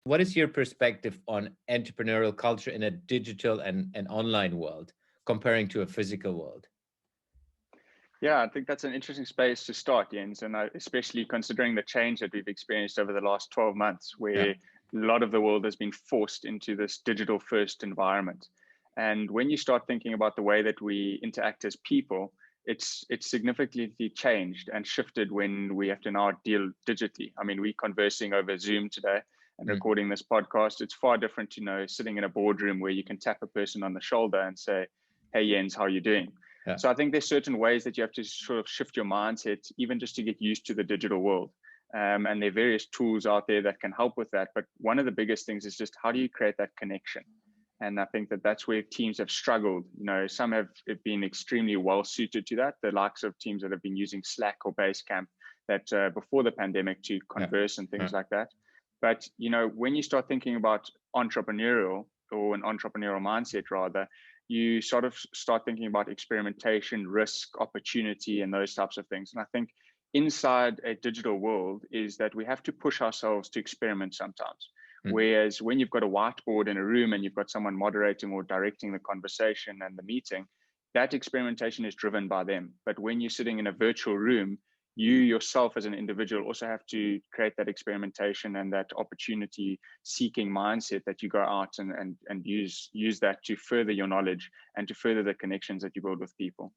What is your perspective on entrepreneurial culture in a digital and online world comparing to a physical world? Yeah, I think that's an interesting space to start, Jens, and especially considering the change that we've experienced over the last 12 months, Yeah. where a lot of the world has been forced into this digital first environment. And when you start thinking about the way that we interact as people, it's significantly changed and shifted when we have to now deal digitally. I mean, we're conversing over Zoom today and Mm. recording this podcast. It's far different to, sitting in a boardroom where you can tap a person on the shoulder and say, "Hey, Jens, how are you doing?" Yeah. So I think there's certain ways that you have to sort of shift your mindset, even just to get used to the digital world. And there are various tools out there that can help with that. But one of the biggest things is just how do you create that connection? And I think that that's where teams have struggled. Some have been extremely well suited to that. The likes of teams that have been using Slack or Basecamp that before the pandemic to Yeah. converse and Yeah. things like that. But when you start thinking about entrepreneurial or an entrepreneurial mindset rather, you sort of start thinking about experimentation, risk, opportunity, and those types of things. And I think inside a digital world is that we have to push ourselves to experiment sometimes. Mm. Whereas when you've got a whiteboard in a room and you've got someone moderating or directing the conversation and the meeting, that experimentation is driven by them. But when you're sitting in a virtual room, you yourself as an individual also have to create that experimentation and that opportunity seeking mindset that you go out and use that to further your knowledge and to further the connections that you build with people.